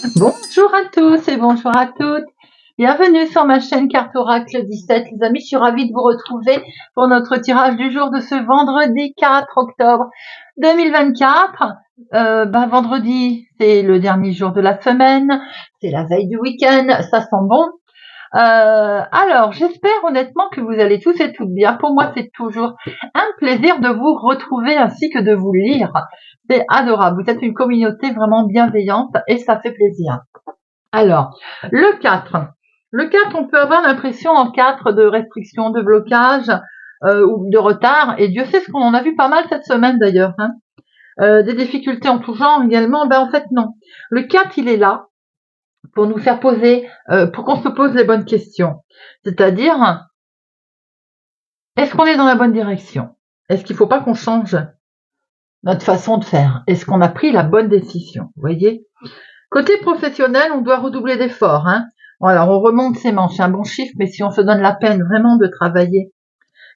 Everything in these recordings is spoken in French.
Bonjour à tous et bonjour à toutes. Bienvenue sur ma chaîne Carte Oracle 17. Les amis, je suis ravie de vous retrouver pour notre tirage du jour de ce vendredi 4 octobre 2024. Vendredi, c'est le dernier jour de la semaine. C'est la veille du week-end. Ça sent bon. Alors, j'espère honnêtement que vous allez tous et toutes bien. Pour moi, c'est toujours un plaisir de vous retrouver ainsi que de vous lire. C'est adorable. Vous êtes une communauté vraiment bienveillante et ça fait plaisir. Alors, le 4. Le 4, on peut avoir l'impression en 4 de restriction, de blocage ou de retard. Et Dieu sait ce qu'on en a vu pas mal cette semaine d'ailleurs. Des difficultés en tout genre également. En fait, non. Le 4, il est là pour nous faire poser, pour qu'on se pose les bonnes questions. C'est-à-dire, est-ce qu'on est dans la bonne direction? Est-ce qu'il ne faut pas qu'on change notre façon de faire? Est-ce qu'on a pris la bonne décision? Vous voyez? Côté professionnel, on doit redoubler d'efforts. Alors, on remonte ses manches, un bon chiffre, mais si on se donne la peine vraiment de travailler.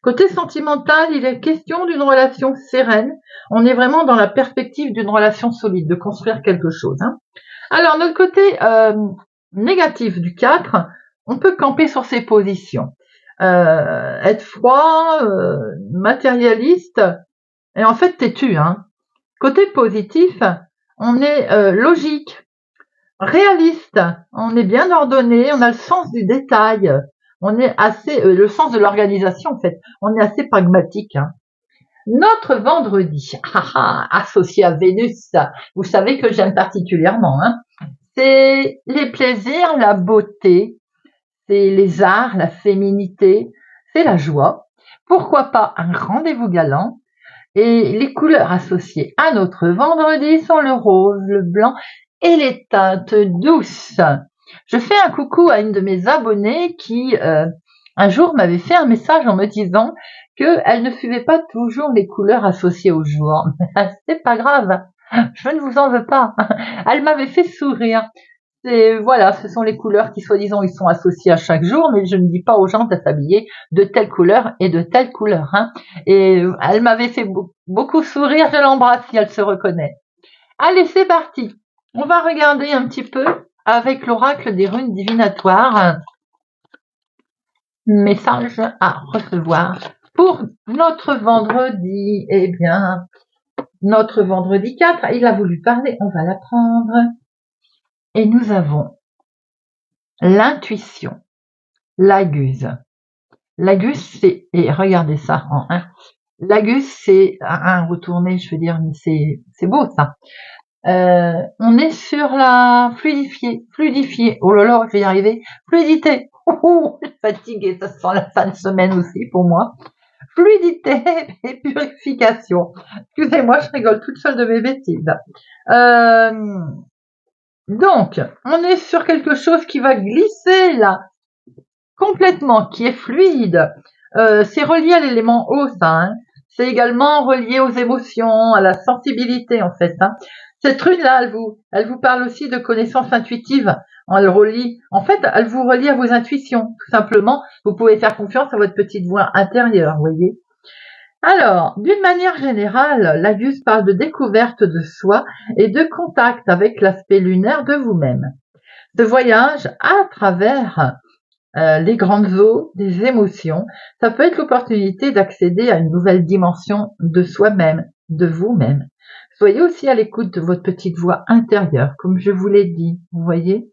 Côté sentimental, il est question d'une relation sereine. On est vraiment dans la perspective d'une relation solide, de construire quelque chose. Alors, notre côté négatif du 4, on peut camper sur ses positions. Être froid, matérialiste, et en fait têtu. Côté positif, on est logique, réaliste, on est bien ordonné, on a le sens du détail, on est assez, le sens de l'organisation en fait, on est assez pragmatique. Notre vendredi, associé à Vénus, vous savez que j'aime particulièrement, c'est les plaisirs, la beauté, c'est les arts, la féminité, c'est la joie. Pourquoi pas un rendez-vous galant? Et les couleurs associées à notre vendredi sont le rose, le blanc et les teintes douces. Je fais un coucou à une de mes abonnées qui, un jour, m'avait fait un message en me disant qu'elle ne suivait pas toujours les couleurs associées au jour. C'est pas grave, je ne vous en veux pas. Elle m'avait fait sourire. Et voilà, ce sont les couleurs qui, soi-disant, ils sont associés à chaque jour, mais je ne dis pas aux gens de s'habiller de telle couleur et de telle couleur. Et elle m'avait fait beaucoup sourire, je l'embrasse si elle se reconnaît. Allez, c'est parti. On va regarder un petit peu avec l'oracle des runes divinatoires. Message à recevoir pour notre vendredi. Eh bien, notre vendredi 4, il a voulu parler, on va l'apprendre. Et nous avons l'intuition, l'agus. L'agus, c'est, et regardez ça en 1. L'agus, c'est un retourné, je veux dire, mais c'est beau ça. On est sur la fluidifier. Oh là là, je vais y arriver. Fluidité. Je suis fatiguée, ça sent la fin de semaine aussi pour moi. Fluidité et purification. Excusez-moi, je rigole toute seule de mes bêtises. Donc, on est sur quelque chose qui va glisser là, complètement, qui est fluide. C'est relié à l'élément eau, ça. C'est également relié aux émotions, à la sensibilité, en fait. Cette rune-là, elle vous parle aussi de connaissances intuitives. Elle relie, en fait, elle vous relie à vos intuitions, tout simplement. Vous pouvez faire confiance à votre petite voix intérieure, vous voyez. Alors, d'une manière générale, l'Agus parle de découverte de soi et de contact avec l'aspect lunaire de vous-même. Ce voyage à travers les grandes eaux des émotions, ça peut être l'opportunité d'accéder à une nouvelle dimension de soi-même, de vous-même. Soyez aussi à l'écoute de votre petite voix intérieure, comme je vous l'ai dit, vous voyez.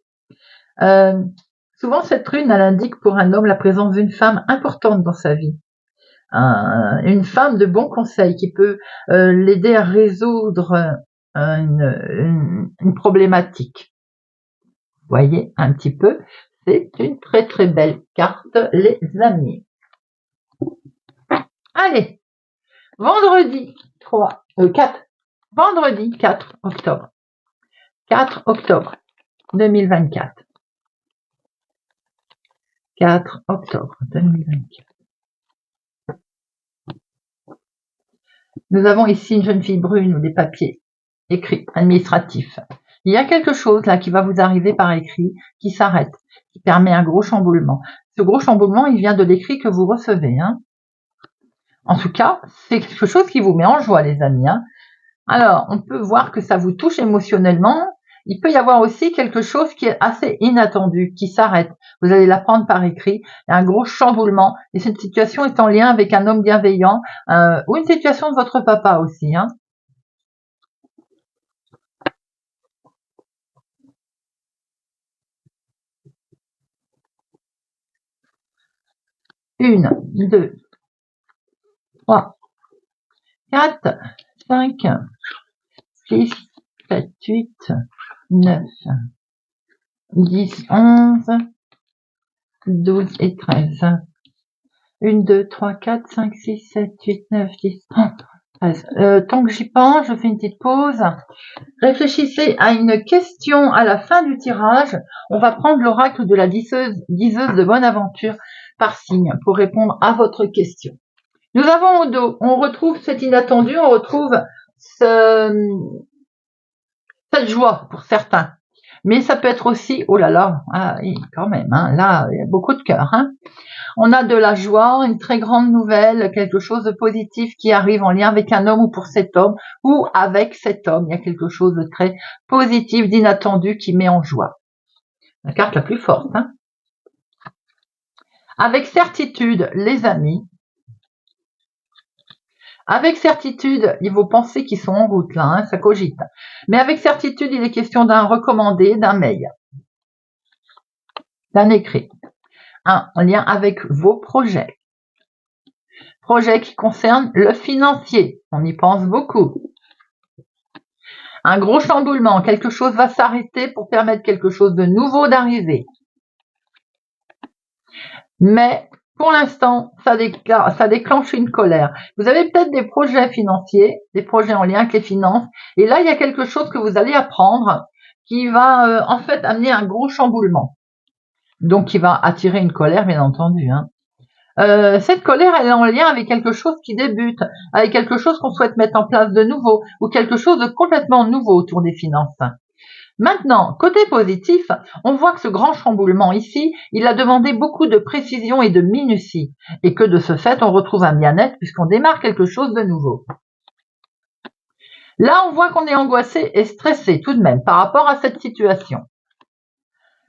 Souvent, cette rune, elle indique pour un homme la présence d'une femme importante dans sa vie. Une femme de bon conseil qui peut l'aider à résoudre une problématique. Vous voyez un petit peu, c'est une très très belle carte, les amis. Allez, vendredi 4, vendredi 4 octobre. 4 octobre 2024. 4 octobre 2024. Nous avons ici une jeune fille brune ou des papiers écrits, administratifs. Il y a quelque chose là qui va vous arriver par écrit, qui s'arrête, qui permet un gros chamboulement. Ce gros chamboulement, il vient de l'écrit que vous recevez. En tout cas, c'est quelque chose qui vous met en joie, les amis. Alors, on peut voir que ça vous touche émotionnellement il peut y avoir aussi quelque chose qui est assez inattendu, qui s'arrête. Vous allez l'apprendre par écrit. Il y a un gros chamboulement. Et cette situation est en lien avec un homme bienveillant ou une situation de votre papa aussi. Hein. Une, deux, trois, 4, 5, 6, 7, 8, 9, 10, 11, 12 et 13. 1, 2, 3, 4, 5, 6, 7, 8, 9, 10, 13. Tant que j'y pense, je fais une petite pause. Réfléchissez à une question à la fin du tirage. On va prendre l'oracle de la diseuse de bonne aventure par signe pour répondre à votre question. Nous avons au dos, on retrouve cet inattendu, on retrouve cette joie pour certains. Mais ça peut être aussi, oh là là, quand même, hein, là, il y a beaucoup de cœur. Hein. On a de la joie, une très grande nouvelle, quelque chose de positif qui arrive en lien avec un homme ou pour cet homme, ou avec cet homme. Il y a quelque chose de très positif, d'inattendu qui met en joie. La carte la plus forte. Hein. Avec certitude, les amis, avec certitude, il y a vos pensées qui sont en route là, hein, ça cogite. Mais avec certitude, il est question d'un recommandé, d'un mail, d'un écrit, en lien avec vos projets. Projets qui concernent le financier, on y pense beaucoup. Un gros chamboulement, quelque chose va s'arrêter pour permettre quelque chose de nouveau d'arriver. Mais pour l'instant, ça déclenche une colère. Vous avez peut-être des projets financiers, des projets en lien avec les finances, et là, il y a quelque chose que vous allez apprendre qui va en fait amener un gros chamboulement. Donc, qui va attirer une colère, bien entendu. Hein. Cette colère, elle est en lien avec quelque chose qui débute, avec quelque chose qu'on souhaite mettre en place de nouveau, ou quelque chose de complètement nouveau autour des finances. Maintenant, côté positif, on voit que ce grand chamboulement ici, il a demandé beaucoup de précision et de minutie, et que de ce fait, on retrouve un bien-être puisqu'on démarre quelque chose de nouveau. Là, on voit qu'on est angoissé et stressé tout de même par rapport à cette situation.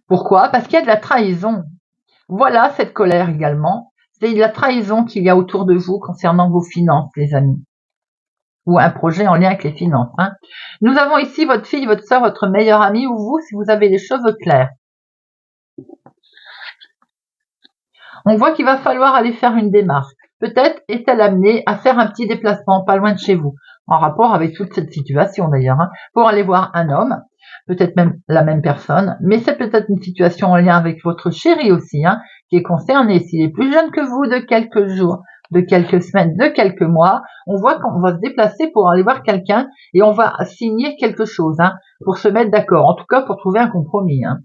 Pourquoi? Parce qu'il y a de la trahison. Voilà cette colère également. C'est la trahison qu'il y a autour de vous concernant vos finances, les amis. Ou un projet en lien avec les finances. Hein. Nous avons ici votre fille, votre soeur, votre meilleure amie, ou vous, si vous avez les cheveux clairs. On voit qu'il va falloir aller faire une démarche. Peut-être est-elle amenée à faire un petit déplacement pas loin de chez vous, en rapport avec toute cette situation d'ailleurs, hein, pour aller voir un homme, peut-être même la même personne, mais c'est peut-être une situation en lien avec votre chéri aussi, hein, qui est concerné. S'il est plus jeune que vous de quelques jours, de quelques semaines, de quelques mois, on voit qu'on va se déplacer pour aller voir quelqu'un et on va signer quelque chose, hein, pour se mettre d'accord, en tout cas pour trouver un compromis. Hein.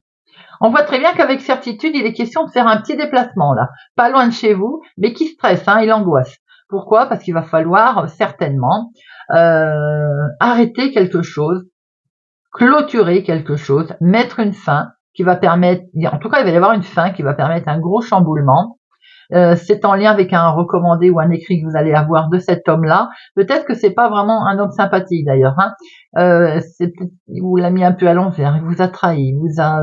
On voit très bien qu'avec certitude, il est question de faire un petit déplacement là, pas loin de chez vous, mais qui stresse, hein, il angoisse. Pourquoi? Parce qu'il va falloir certainement arrêter quelque chose, clôturer quelque chose, mettre une fin qui va permettre, en tout cas il va y avoir une fin qui va permettre un gros chamboulement. C'est en lien avec un recommandé ou un écrit que vous allez avoir de cet homme-là. Peut-être que c'est pas vraiment un homme sympathique d'ailleurs. Hein. Il vous l'a mis un peu à l'envers, il vous a trahi, il vous a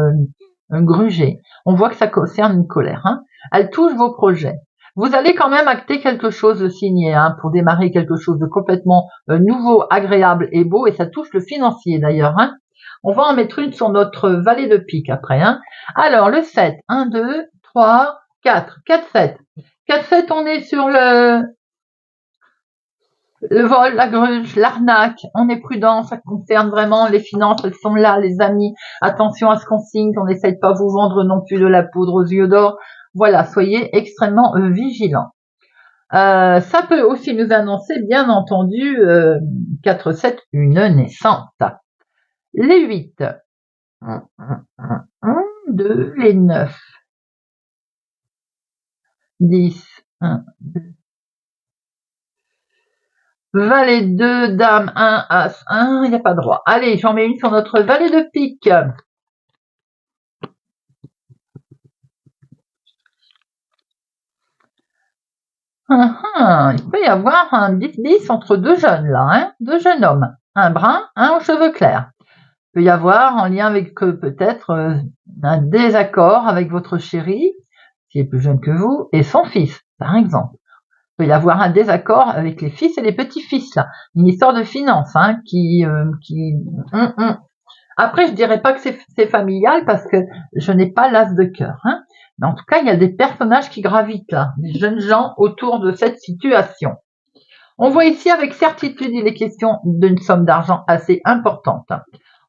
grugé. On voit que ça concerne une colère. Hein. Elle touche vos projets. Vous allez quand même acter quelque chose de signé, hein, pour démarrer quelque chose de complètement nouveau, agréable et beau, et ça touche le financier d'ailleurs. Hein. On va en mettre une sur notre valet de pique après. Hein. Alors, le 7, 1, 2, 3, 4, 4, 7. 4, 7, on est sur le vol, la gruge, l'arnaque, on est prudent, ça concerne vraiment les finances, elles sont là, les amis. Attention à ce qu'on signe, qu'on n'essaye de pas vous vendre non plus de la poudre aux yeux d'or. Voilà, soyez extrêmement vigilants. Ça peut aussi nous annoncer, bien entendu, 4, 7, une naissante. Les 8, 1, 2, les 9, 10, 1, 2, valet 2, dame 1, as 1, il n'y a pas droit. Allez, j'en mets une sur notre valet de pique. Il peut y avoir un bis entre deux jeunes là, hein, deux jeunes hommes, un brun, un aux cheveux clairs. peut y avoir en lien avec peut-être un désaccord avec votre chéri, qui est plus jeune que vous, et son fils, par exemple. Il peut y avoir un désaccord avec les fils et les petits-fils, là. Une histoire de finances, hein, Après, je dirais pas que c'est familial parce que je n'ai pas l'as de cœur, hein. Mais en tout cas, il y a des personnages qui gravitent là, des jeunes gens autour de cette situation. On voit ici avec certitude, il est question d'une somme d'argent assez importante.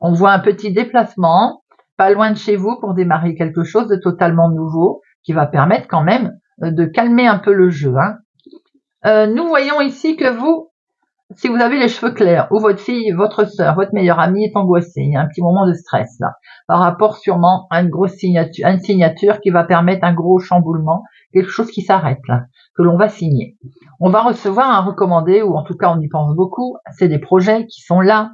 On voit un petit déplacement, pas loin de chez vous pour démarrer quelque chose de totalement nouveau, qui va permettre quand même de calmer un peu le jeu, hein. Nous voyons ici que vous, si vous avez les cheveux clairs, ou votre fille, votre sœur, votre meilleure amie est angoissée, il y a un petit moment de stress là, par rapport sûrement à une grosse signature, à une signature qui va permettre un gros chamboulement, quelque chose qui s'arrête là, que l'on va signer. On va recevoir un recommandé, ou en tout cas on y pense beaucoup, c'est des projets qui sont là.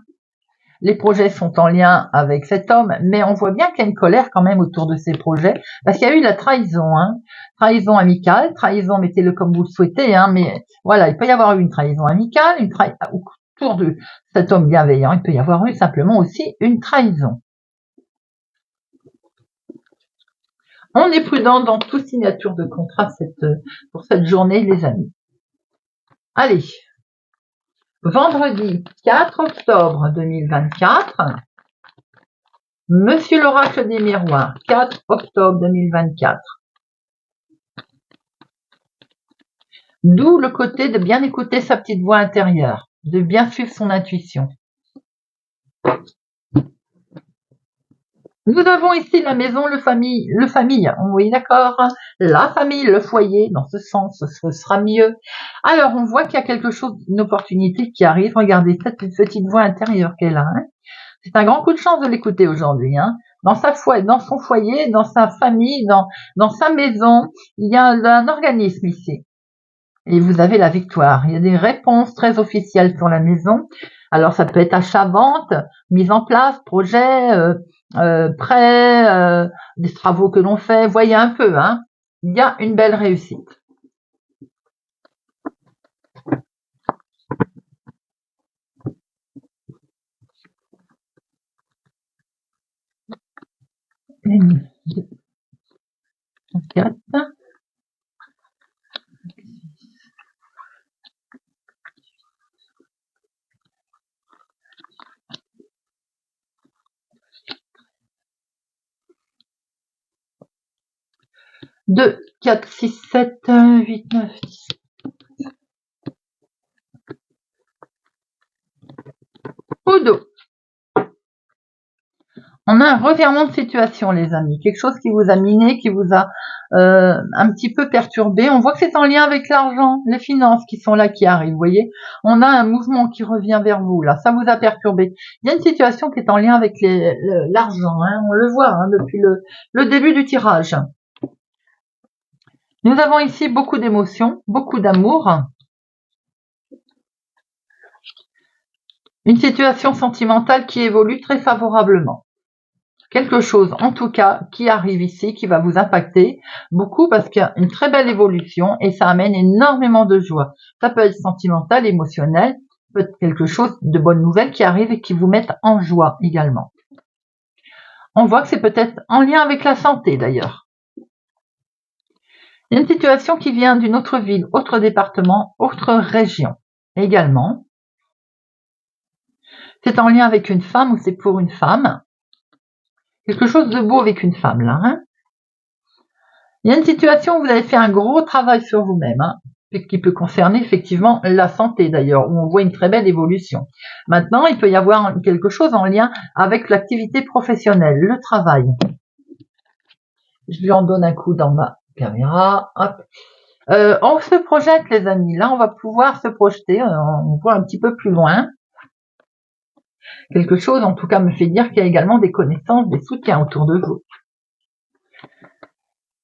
Les projets sont en lien avec cet homme, mais on voit bien qu'il y a une colère quand même autour de ces projets, parce qu'il y a eu la trahison, hein. Trahison amicale, trahison, mettez-le comme vous le souhaitez, hein, mais voilà, il peut y avoir eu une trahison amicale, autour de cet homme bienveillant, il peut y avoir eu simplement aussi une trahison. On est prudent dans toute signature de contrat pour cette journée, les amis. Allez, vendredi 4 octobre 2024, Monsieur l'oracle des miroirs, 4 octobre 2024. D'où le côté de bien écouter sa petite voix intérieure, de bien suivre son intuition. Nous avons ici la maison, le famille, oui d'accord, la famille, le foyer, dans ce sens, ce sera mieux. Alors on voit qu'il y a quelque chose, une opportunité qui arrive, regardez cette petite voix intérieure qu'elle a, hein. C'est un grand coup de chance de l'écouter aujourd'hui, hein. Dans son foyer, dans sa famille, dans sa maison, il y a un organisme ici. Et vous avez la victoire. Il y a des réponses très officielles sur la maison. Alors ça peut être achat-vente, mise en place, projet, prêt, des travaux que l'on fait. Voyez un peu, hein. Il y a une belle réussite. Une, deux, 4. Deux, 4, 6, 7, 8, 9, 10. Udo. On a un revirement de situation, les amis. Quelque chose qui vous a miné, qui vous a un petit peu perturbé. On voit que c'est en lien avec l'argent, les finances qui sont là, qui arrivent. Vous voyez, on a un mouvement qui revient vers vous. Là, ça vous a perturbé. Il y a une situation qui est en lien avec l'argent. Hein, on le voit hein, depuis le début du tirage. Nous avons ici beaucoup d'émotions, beaucoup d'amour. Une situation sentimentale qui évolue très favorablement. Quelque chose, en tout cas, qui arrive ici, qui va vous impacter beaucoup parce qu'il y a une très belle évolution et ça amène énormément de joie. Ça peut être sentimental, émotionnel, peut être quelque chose de bonnes nouvelles qui arrive et qui vous mettent en joie également. On voit que c'est peut-être en lien avec la santé d'ailleurs. Il y a une situation qui vient d'une autre ville, autre département, autre région également. C'est en lien avec une femme ou c'est pour une femme. Quelque chose de beau avec une femme, là. Hein. Il y a une situation où vous avez fait un gros travail sur vous-même, hein, qui peut concerner effectivement la santé, d'ailleurs, où on voit une très belle évolution. Maintenant, il peut y avoir quelque chose en lien avec l'activité professionnelle, le travail. Je lui en donne un coup dans ma caméra. Hop. On se projette, les amis. Là, on va pouvoir se projeter. On voit un petit peu plus loin. Quelque chose, en tout cas, me fait dire qu'il y a également des connaissances, des soutiens autour de vous.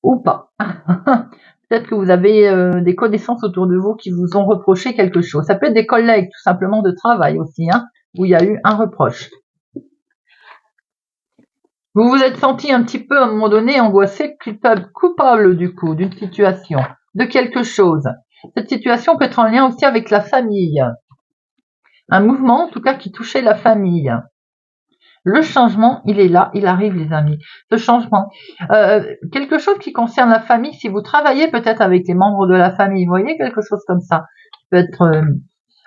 Ou pas. Peut-être que vous avez des connaissances autour de vous qui vous ont reproché quelque chose. Ça peut être des collègues, tout simplement, de travail aussi, hein, où il y a eu un reproche. Vous vous êtes senti un petit peu, à un moment donné, angoissé, coupable du coup, d'une situation, de quelque chose. Cette situation peut être en lien aussi avec la famille. Un mouvement, en tout cas, qui touchait la famille. Le changement, il est là, il arrive les amis. Ce changement, quelque chose qui concerne la famille, si vous travaillez peut-être avec les membres de la famille, vous voyez, quelque chose comme ça, peut être...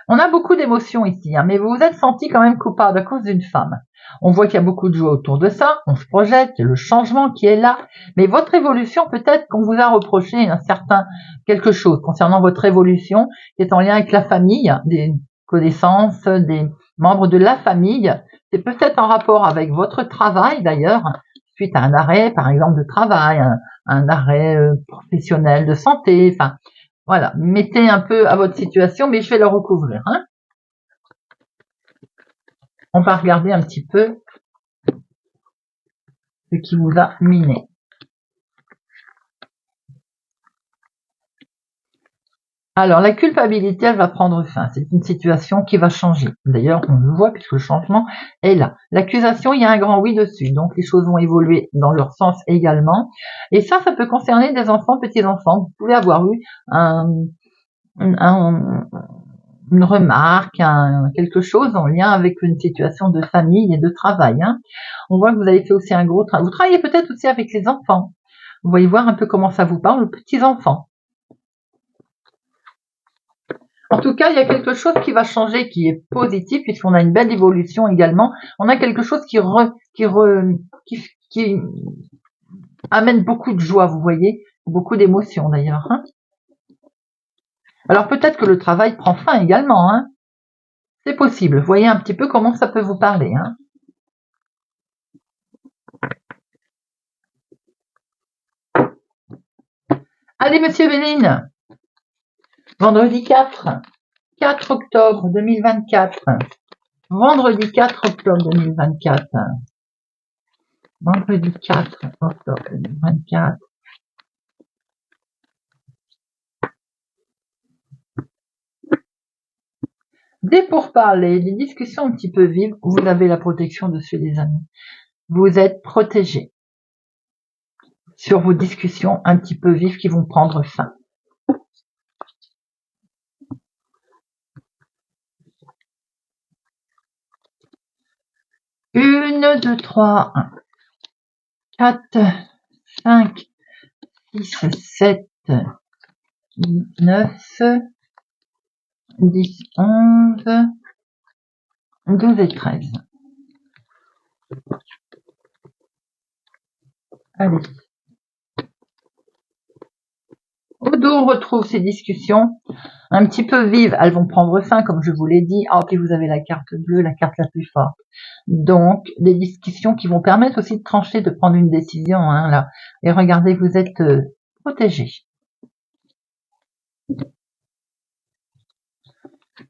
on a beaucoup d'émotions ici, hein, mais vous vous êtes senti quand même coupable à cause d'une femme. On voit qu'il y a beaucoup de joie autour de ça, on se projette, il y a le changement qui est là, mais votre évolution, peut-être qu'on vous a reproché un certain quelque chose concernant votre évolution qui est en lien avec la famille, des connaissances, des membres de la famille. C'est peut-être en rapport avec votre travail d'ailleurs, suite à un arrêt par exemple de travail, un arrêt professionnel de santé, enfin voilà, mettez un peu à votre situation, mais je vais le recouvrir. Hein. On va regarder un petit peu ce qui vous a miné. Alors, la culpabilité, elle va prendre fin. C'est une situation qui va changer. D'ailleurs, on le voit puisque le changement est là. L'accusation, il y a un grand oui dessus. Donc, les choses vont évoluer dans leur sens également. Et ça peut concerner des enfants, petits-enfants. Vous pouvez avoir eu une remarque, quelque chose en lien avec une situation de famille et de travail. Hein. On voit que vous avez fait aussi un gros travail. Vous travaillez peut-être aussi avec les enfants. Vous voyez voir un peu comment ça vous parle, les petits-enfants. En tout cas, il y a quelque chose qui va changer, qui est positif, puisqu'on a une belle évolution également. On a quelque chose qui amène beaucoup de joie, vous voyez, beaucoup d'émotions d'ailleurs. Hein. Alors peut-être que le travail prend fin également. Hein. C'est possible. Vous voyez un petit peu comment ça peut vous parler. Hein. Allez, monsieur Béline. Vendredi 4 octobre 2024. Vendredi 4 octobre 2024. Vendredi 4 octobre 2024. Des pourparlers, des discussions un petit peu vives, vous avez la protection dessus, les amis. Vous êtes protégés sur vos discussions un petit peu vives qui vont prendre fin. Une, deux, trois, 4, 5, 6, 7, 9, 10, 11, 12 et 13. Allez. Au dos, on retrouve ces discussions un petit peu vives. Elles vont prendre fin, comme je vous l'ai dit. Ah, puis vous avez la carte bleue, la carte la plus forte. Donc, des discussions qui vont permettre aussi de trancher, de prendre une décision. Hein, là. Et regardez, vous êtes protégés.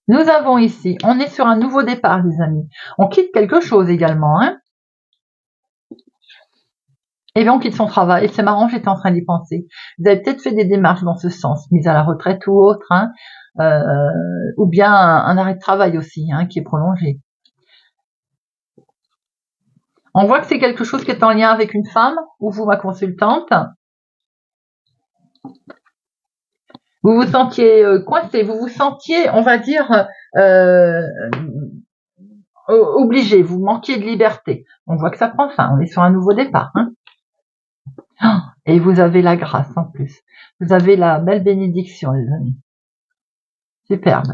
Nous avons ici, on est sur un nouveau départ, les amis. On quitte quelque chose également. Hein. Et bien, on quitte son travail. C'est marrant, j'étais en train d'y penser. Vous avez peut-être fait des démarches dans ce sens, mise à la retraite ou autre, hein, ou bien un arrêt de travail aussi, hein, qui est prolongé. On voit que c'est quelque chose qui est en lien avec une femme, ou vous, ma consultante. Vous vous sentiez coincé, vous vous sentiez, on va dire, obligé, vous manquiez de liberté. On voit que ça prend fin, on est sur un nouveau départ. Hein. Et vous avez la grâce en plus. Vous avez la belle bénédiction, les amis. Superbe.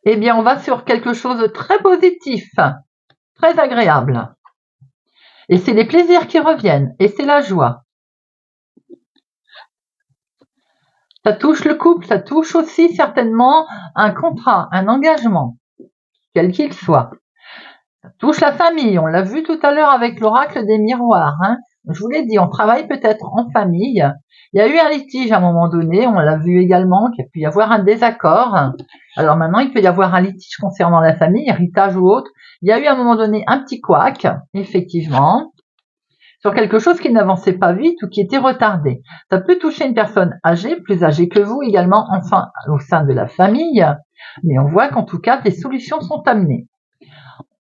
Eh bien, on va sur quelque chose de très positif, très agréable. Et c'est les plaisirs qui reviennent, et c'est la joie. Ça touche le couple, ça touche aussi certainement un contrat, un engagement, quel qu'il soit. Ça touche la famille, on l'a vu tout à l'heure avec l'oracle des miroirs. Hein. Je vous l'ai dit, on travaille peut-être en famille. Il y a eu un litige à un moment donné, on l'a vu également, qu'il peut y avoir un désaccord. Alors maintenant, il peut y avoir un litige concernant la famille, héritage ou autre. Il y a eu à un moment donné un petit couac, effectivement, sur quelque chose qui n'avançait pas vite ou qui était retardé. Ça peut toucher une personne âgée, plus âgée que vous également, enfin au sein de la famille, mais on voit qu'en tout cas, des solutions sont amenées.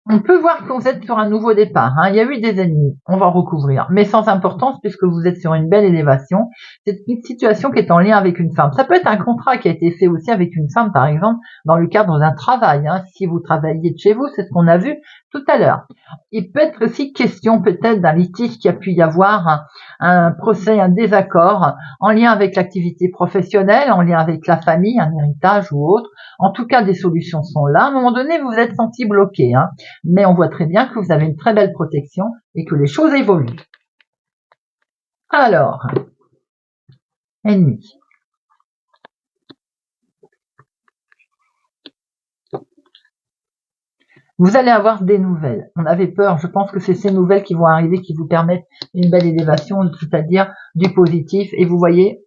On peut voir que vous êtes sur un nouveau départ. Hein. Il y a eu des ennemis, on va recouvrir, mais sans importance puisque vous êtes sur une belle élévation. C'est une situation qui est en lien avec une femme. Ça peut être un contrat qui a été fait aussi avec une femme, par exemple, dans le cadre d'un travail. Hein. Si vous travaillez de chez vous, c'est ce qu'on a vu tout à l'heure. Il peut être aussi question peut-être d'un litige qui a pu y avoir, un procès, un désaccord en lien avec l'activité professionnelle, en lien avec la famille, un héritage ou autre. En tout cas, des solutions sont là. À un moment donné, vous vous êtes senti bloqué, hein, mais on voit très bien que vous avez une très belle protection et que les choses évoluent. Alors, ennemi. Vous allez avoir des nouvelles. On avait peur, je pense que c'est ces nouvelles qui vont arriver qui vous permettent une belle élévation, c'est-à-dire du positif. Et vous voyez,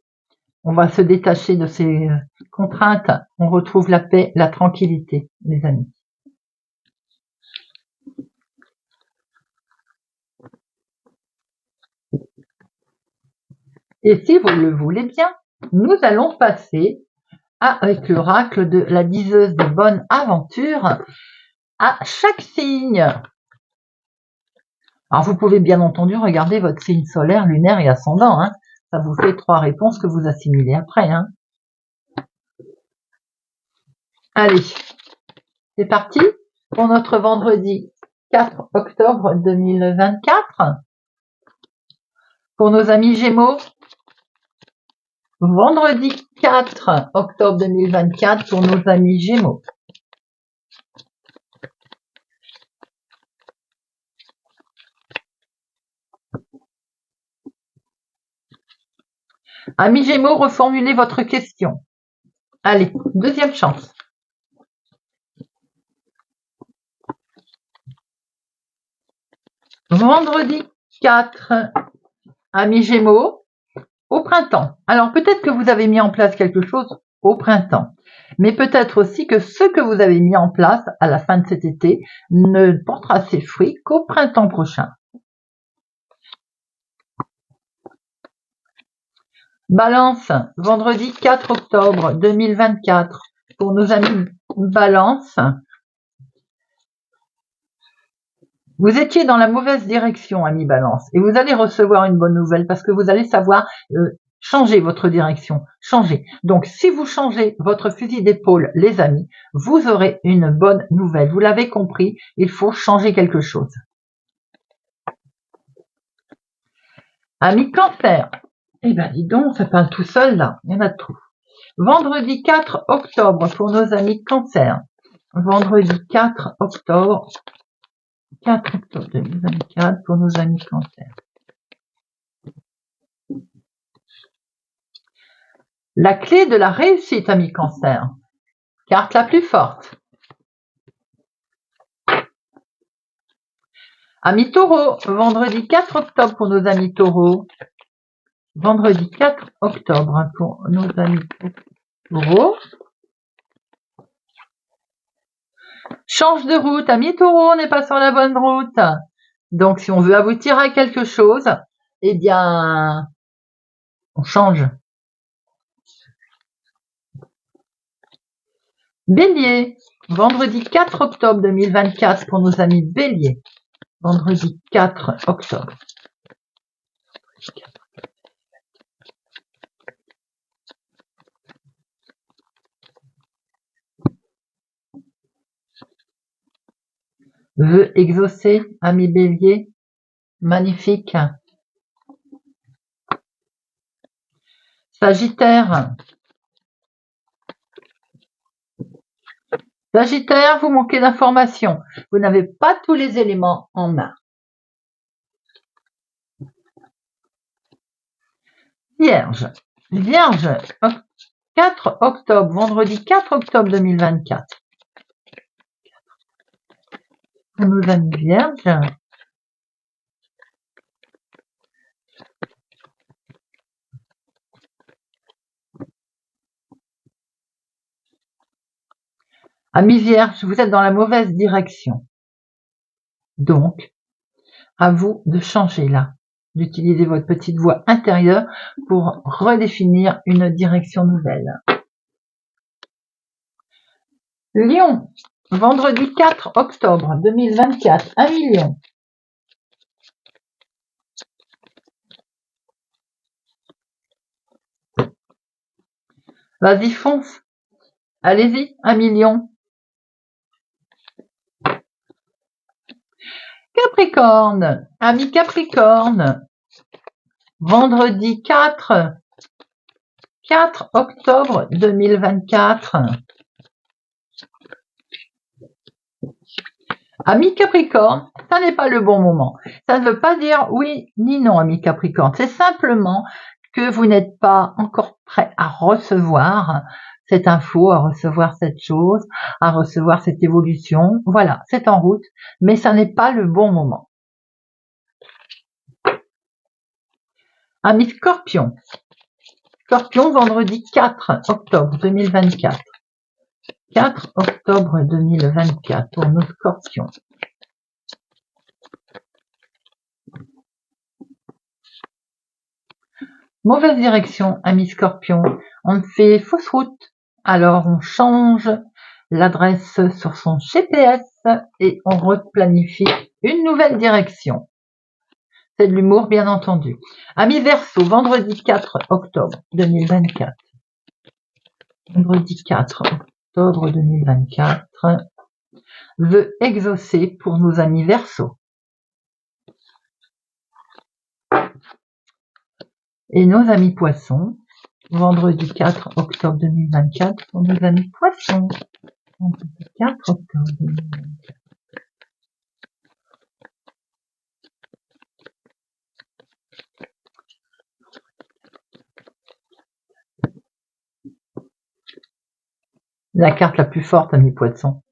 on va se détacher de ces contraintes. On retrouve la paix, la tranquillité, les amis. Et si vous le voulez bien, nous allons passer avec l'oracle de la diseuse de bonne aventure à chaque signe. Alors vous pouvez bien entendu regarder votre signe solaire, lunaire et ascendant. Hein. Ça vous fait 3 réponses que vous assimilez après. Hein. Allez, c'est parti pour notre vendredi 4 octobre 2024. Pour nos amis Gémeaux, vendredi 4 octobre 2024 pour nos amis Gémeaux. Amis Gémeaux, reformulez votre question. Allez, deuxième chance. Vendredi 4, amis Gémeaux, au printemps. Alors peut-être que vous avez mis en place quelque chose au printemps, mais peut-être aussi que ce que vous avez mis en place à la fin de cet été ne portera ses fruits qu'au printemps prochain. Balance, vendredi 4 octobre 2024, pour nos amis Balance. Vous étiez dans la mauvaise direction, ami Balance, et vous allez recevoir une bonne nouvelle parce que vous allez savoir changer votre direction, changer. Donc, si vous changez votre fusil d'épaule, les amis, vous aurez une bonne nouvelle. Vous l'avez compris, il faut changer quelque chose. Ami Cancer, eh ben dis donc, ça parle tout seul là, il y en a trop. Vendredi 4 octobre pour nos amis Cancer. Vendredi 4 octobre 2024 pour nos amis Cancer. La clé de la réussite, ami Cancer. Carte la plus forte. Amis Taureau, vendredi 4 octobre pour nos amis Taureau. Vendredi 4 octobre pour nos amis Taureau. Change de route, amis Taureau, on n'est pas sur la bonne route. Donc, si on veut aboutir à quelque chose, eh bien, on change. Bélier, vendredi 4 octobre 2024 pour nos amis Bélier. Vendredi 4 octobre. Vœux exaucés, ami Bélier. Magnifique. Sagittaire. Sagittaire, vous manquez d'informations. Vous n'avez pas tous les éléments en main. Vierge. Vierge, 4 octobre, vendredi 4 octobre 2024. Pour nos amis vierges. Amis vierges, vous êtes dans la mauvaise direction. Donc, à vous de changer là, d'utiliser votre petite voix intérieure pour redéfinir une direction nouvelle. Lion, vendredi 4 octobre 2024, 1 million. Vas-y, fonce. Allez-y, 1 million. Capricorne, amis Capricorne, vendredi 4 octobre 2024. Amis Capricorne, ça n'est pas le bon moment. Ça ne veut pas dire oui ni non, amis Capricorne. C'est simplement que vous n'êtes pas encore prêt à recevoir cette info, à recevoir cette chose, à recevoir cette évolution. Voilà, c'est en route, mais ça n'est pas le bon moment. Amis Scorpion. Scorpion, vendredi 4 octobre 2024. 4 octobre 2024 pour nos Scorpions. Mauvaise direction, amis Scorpion. On fait fausse route. Alors on change l'adresse sur son GPS et on replanifie une nouvelle direction. C'est de l'humour, bien entendu. Amis Verseau, vendredi 4 octobre 2024. Vendredi 4 octobre 2024. Vœux exaucés pour nos amis Verseau. Et nos amis Poissons, vendredi 4 octobre 2024 pour nos amis Poissons. Vendredi 4 octobre 2024. La carte la plus forte, amis Poissons.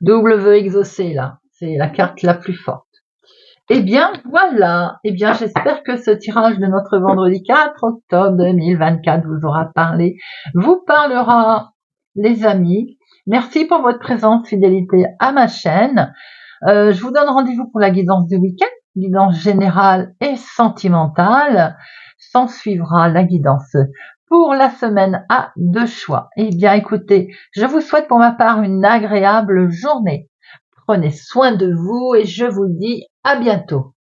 Double vœu exaucé, là. C'est la carte la plus forte. Eh bien, voilà. Eh bien, j'espère que ce tirage de notre vendredi 4 octobre 2024 vous aura parlé, vous parlera, les amis. Merci pour votre présence, fidélité à ma chaîne. Je vous donne rendez-vous pour la guidance du week-end, guidance générale et sentimentale. S'en suivra la guidance pour la semaine à deux choix. Eh bien, écoutez, je vous souhaite pour ma part une agréable journée. Prenez soin de vous et je vous dis à bientôt.